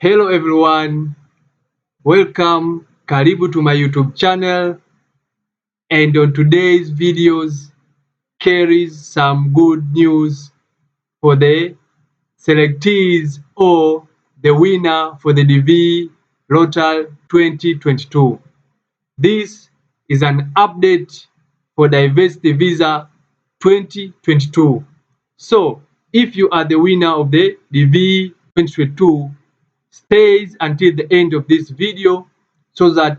Hello everyone, welcome, karibu to my YouTube channel, and on today's videos carries some good news for the selectees or the winner for the DV Rotal 2022. This is an update for Diversity Visa 2022. So if you are the winner of the DV 2022, stays until the end of this video so that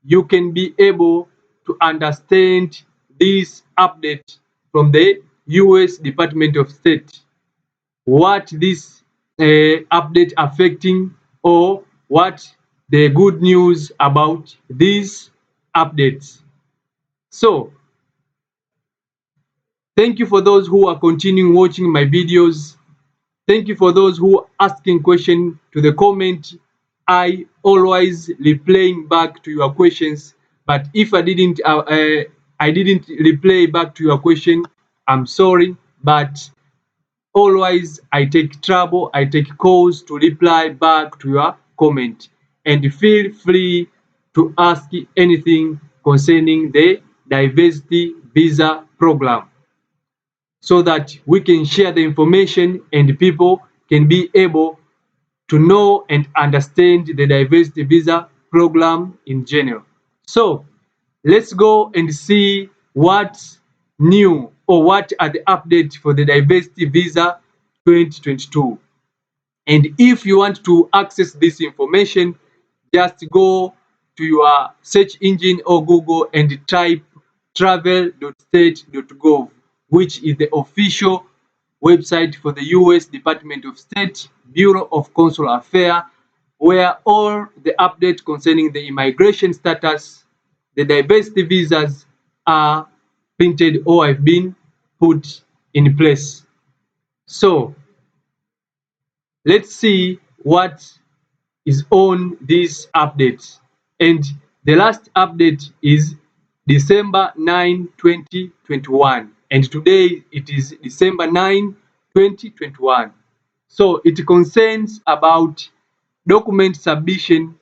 you can be able to understand this update from the US Department of State, what this update affecting, or what the good news about these updates. So thank you for those who are continuing watching my videos. Thank you for those who are asking questions to the comment. I always replying back to your questions. But if I didn't reply back to your question, I'm sorry. But always I take trouble, I take calls to reply back to your comment. And feel free to ask anything concerning the diversity visa program, so that we can share the information and people can be able to know and understand the diversity visa program in general. So let's go and see what's new or what are the updates for the diversity visa 2022. And if you want to access this information, just go to your search engine or Google and type travel.state.gov, which is the official website for the US Department of State Bureau of Consular Affairs, where all the updates concerning the immigration status, the diversity visas are printed or have been put in place. So let's see what is on this update. And the last update is December 9, 2021. And today it is December 9, 2021. So it concerns about document submission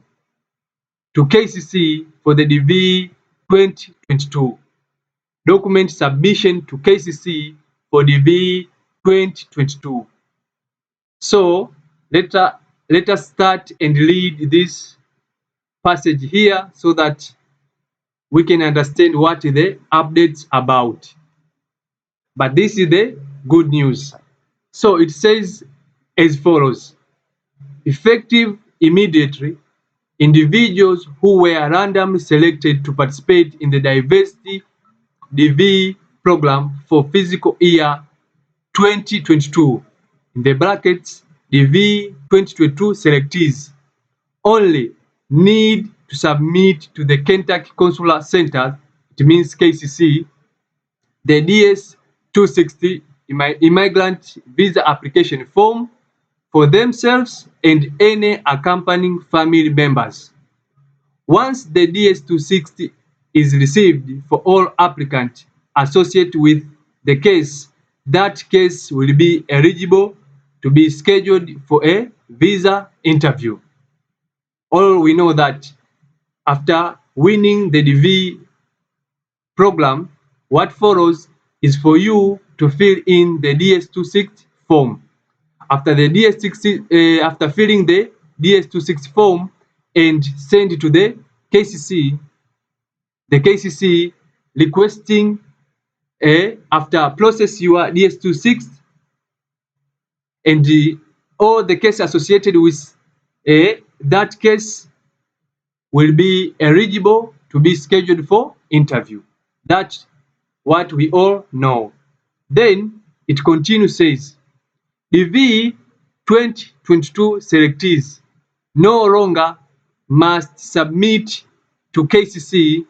to KCC for the DV 2022. Document submission to KCC for DV 2022. So let us start and read this passage here so that we can understand what the updates about. But this is the good news. So it says as follows: effective immediately, individuals who were randomly selected to participate in the diversity DV program for fiscal year 2022, in the brackets DV 2022 selectees, only need to submit to the Kentucky Consular Center, it means KCC, the DS-260 immigrant visa application form for themselves and any accompanying family members. Once the DS-260 is received for all applicants associated with the case, that case will be eligible to be scheduled for a visa interview. All we know that after winning the DV program, what follows is for you to fill in the DS-260 form. After after filling the DS-260 form and send it to the KCC requesting after process your DS-260 and all the case associated with that case will be eligible to be scheduled for interview. That's what we all know. Then it continues, says DV 2022 selectees no longer must submit to KCC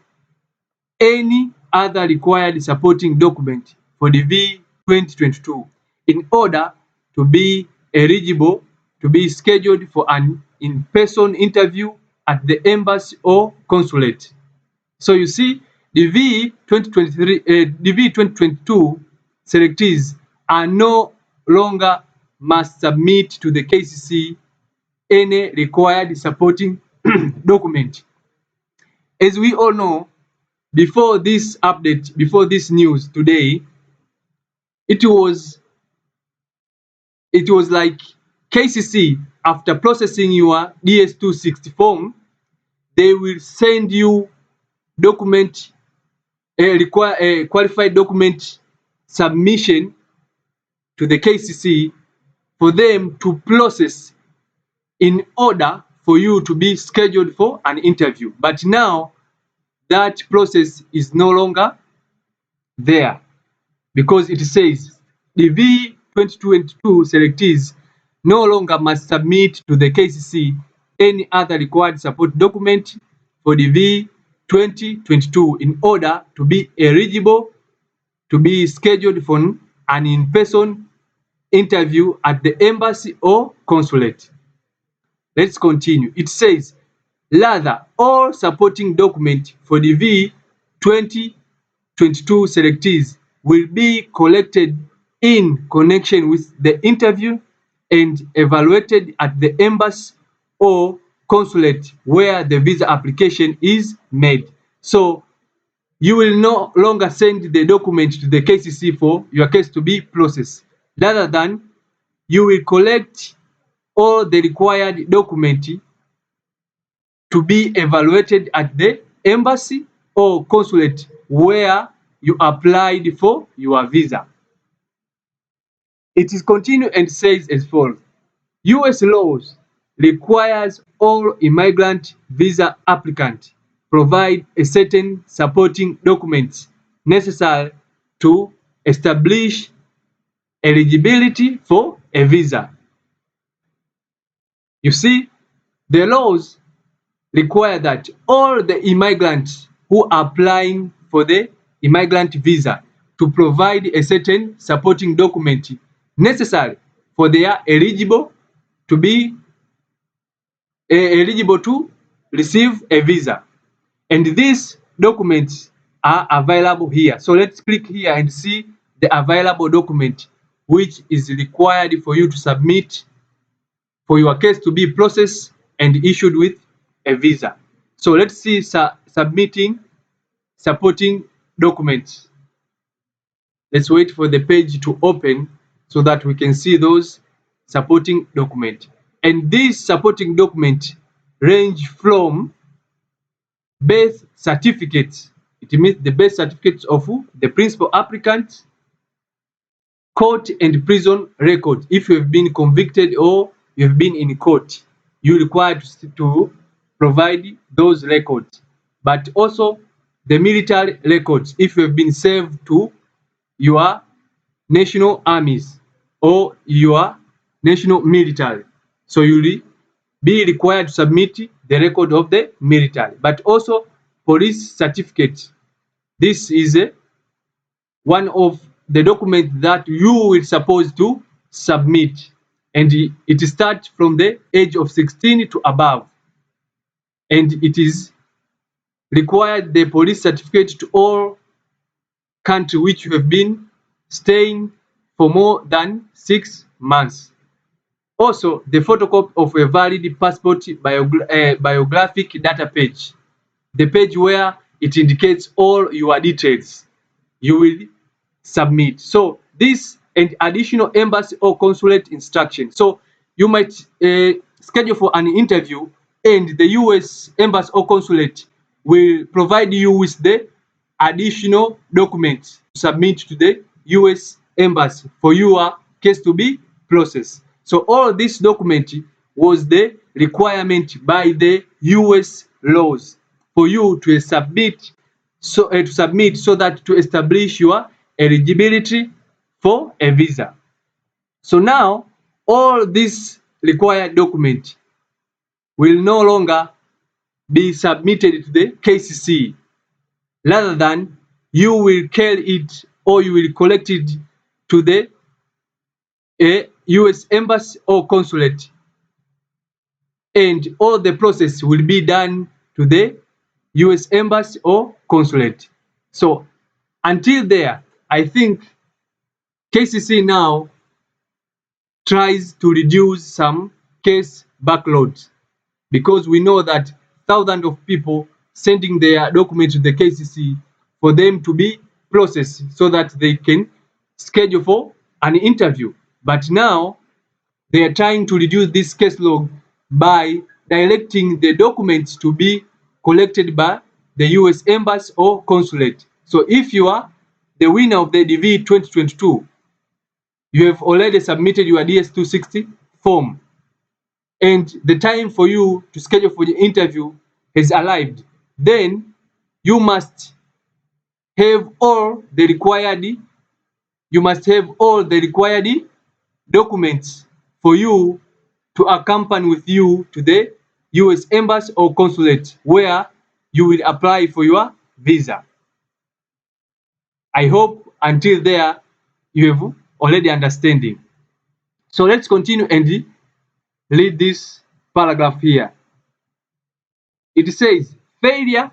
any other required supporting document for DV 2022 in order to be eligible to be scheduled for an in-person interview at the embassy or consulate. So you see, DV 2022 selectees are no longer must submit to the KCC any required supporting document. As we all know, before this update, before this news today, it was like KCC, after processing your DS-260 form, they will send you document, a qualified document submission to the KCC for them to process in order for you to be scheduled for an interview. But now that process is no longer there, because it says the V2022 selectees no longer must submit to the KCC any other required support document for the V2022 in order to be eligible to be scheduled for an in-person interview at the embassy or consulate. Let's continue. It says, rather, all supporting documents for the V2022 selectees will be collected in connection with the interview and evaluated at the embassy or consulate where the visa application is made. So you will no longer send the document to the KCC for your case to be processed. Rather than, you will collect all the required documents to be evaluated at the embassy or consulate where you applied for your visa. It is continued and says as follows. US laws requires all immigrant visa applicants provide a certain supporting documents necessary to establish eligibility for a visa. You see, the laws require that all the immigrants who are applying for the immigrant visa to provide a certain supporting document necessary for their eligible to be eligible to receive a visa. And these documents are available here. So let's click here and see the available document which is required for you to submit for your case to be processed and issued with a visa. So let's see submitting supporting documents. Let's wait for the page to open so that we can see those supporting documents. And these supporting documents range from birth certificates, it means the birth certificates of the principal applicant, court and prison record. If you have been convicted or you have been in court, you're required to provide those records. But also the military records, if you have been served to your national armies or your national military. So you'll be required to submit the record of the military. But also police certificate. This is one of the documents that you will supposed to submit, and it starts from the age of 16 to above, and it is required the police certificate to all country which you have been staying for more than 6 months. Also, the photocopy of a valid passport biographic data page, the page where it indicates all your details, you will submit. So this and additional embassy or consulate instruction. So you might schedule for an interview, and the US embassy or consulate will provide you with the additional documents to submit to the US embassy for your case to be processed. So all this document was the requirement by the US laws for you to submit, so that to establish your eligibility for a visa. So now all these required documents will no longer be submitted to the KCC. Rather than, you will carry it or you will collect it to the US embassy or consulate, and all the process will be done to the US embassy or consulate. So until there, I think KCC now tries to reduce some case backlogs, because we know that thousands of people sending their documents to the KCC for them to be processed so that they can schedule for an interview. But now they are trying to reduce this case log by directing the documents to be collected by the US Embassy or consulate. So if you are the winner of the DV 2022, you have already submitted your DS-260 form, and the time for you to schedule for the interview has arrived, then you must have all the required documents for you to accompany with you to the US Embassy or consulate where you will apply for your visa. I hope until there you have already understanding. So let's continue and read this paragraph here. It says, failure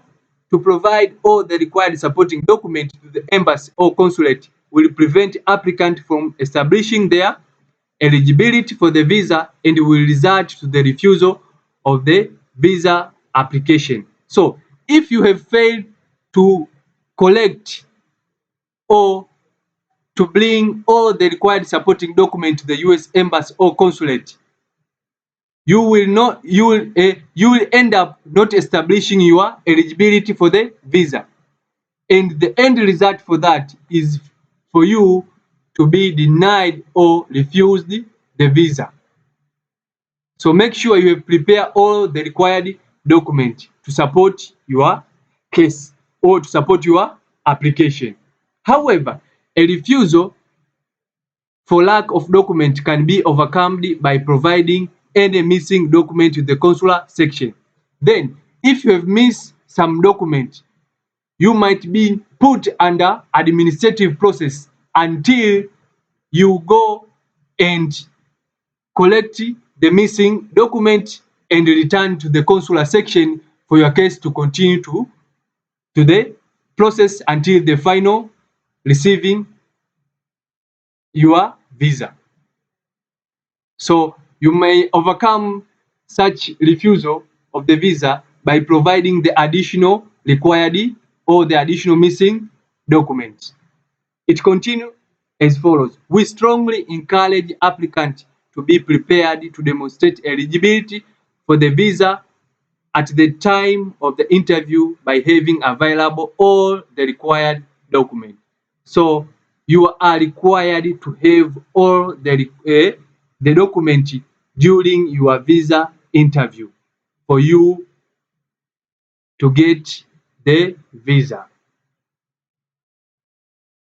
to provide all the required supporting documents to the embassy or consulate will prevent applicant from establishing their eligibility for the visa and will result to the refusal of the visa application. So if you have failed to collect or to bring all the required supporting documents to the US Embassy or consulate, you will end up not establishing your eligibility for the visa, and the end result for that is for you to be denied or refused the visa. So make sure you have prepared all the required documents to support your case or to support your application. However, a refusal for lack of document can be overcome by providing any missing document to the consular section. Then, if you have missed some document, you might be put under administrative process until you go and collect the missing document and return to the consular section for your case to continue to the process until the final receiving your visa. So you may overcome such refusal of the visa by providing the additional required or the additional missing documents. It continues as follows. We strongly encourage applicants to be prepared to demonstrate eligibility for the visa at the time of the interview by having available all the required documents. So you are required to have all the document during your visa interview for you to get the visa.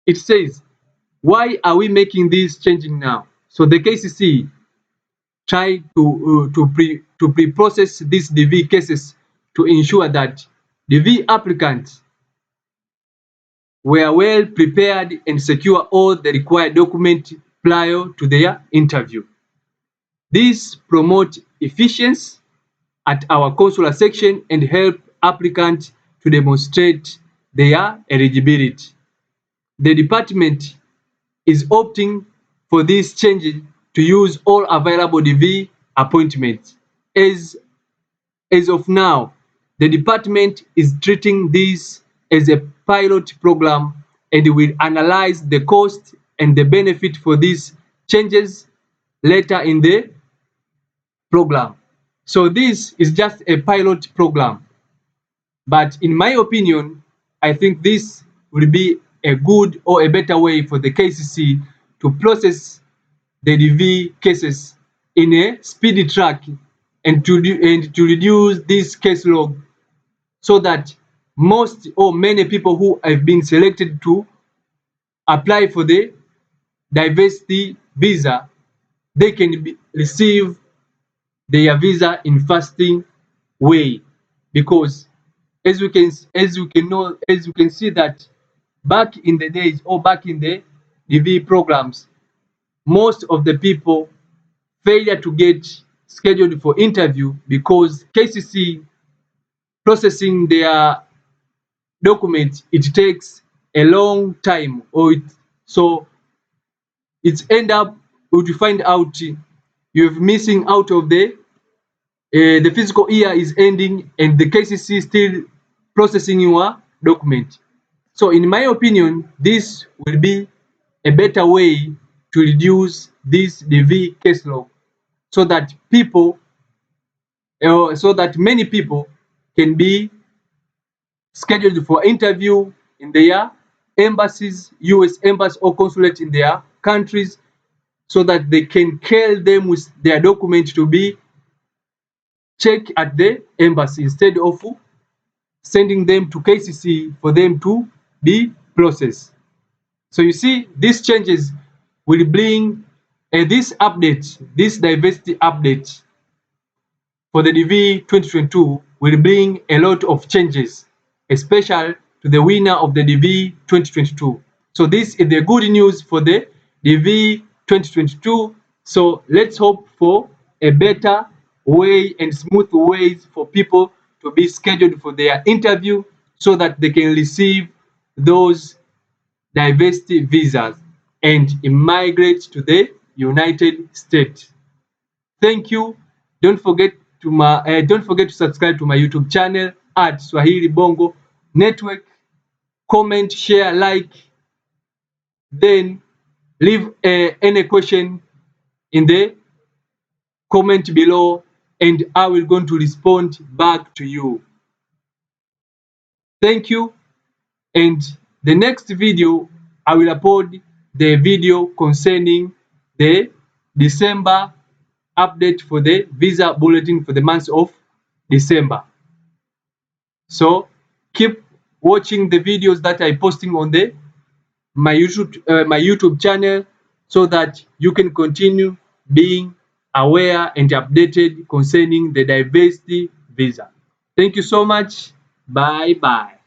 It says, why are we making this changing now? So the KCC try to pre-process these DV cases to ensure that DV applicants were well prepared and secure all the required documents prior to their interview. This promotes efficiency at our consular section and help applicants to demonstrate their eligibility. The department is opting for these changes to use all available DV appointments. As of now, the department is treating this as a pilot program and will analyze the cost and the benefit for these changes later in the program. So this is just a pilot program. But in my opinion, I think this will be a good or a better way for the KCC to process the DV cases in a speedy track and to reduce this case log so that most or many people who have been selected to apply for the diversity visa, they can receive their visa in fasting way, because as you can see that back in the days or back in the DV programs, most of the people failure to get scheduled for interview because KCC processing their documents, it takes a long time, or so it's end up you find out you're missing out of the the physical year is ending and the KCC is still processing your document. So in my opinion, this will be a better way to reduce this DV case log so that many people can be scheduled for interview in their embassies, US embassy or consulate in their countries, so that they can call them with their document to be checked at the embassy instead of sending them to KCC for them to be processed. So you see, these changes will bring this update, this diversity update for the DV 2022 will bring a lot of changes, especially to the winner of the DV 2022. So this is the good news for the DV 2022. So let's hope for a better way and smooth ways for people to be scheduled for their interview so that they can receive those diversity visas and immigrate to the United States. Thank you. Don't forget to subscribe to my YouTube channel at Swahili Bongo Network. Comment, share, like, then leave any question in the comment below, and I will going to respond back to you. Thank you. And the next video, I will upload the video concerning the December update for the visa bulletin for the month of December. So keep watching the videos that I posting on the my YouTube channel so that you can continue being aware and updated concerning the diversity visa. Thank you so much. Bye bye.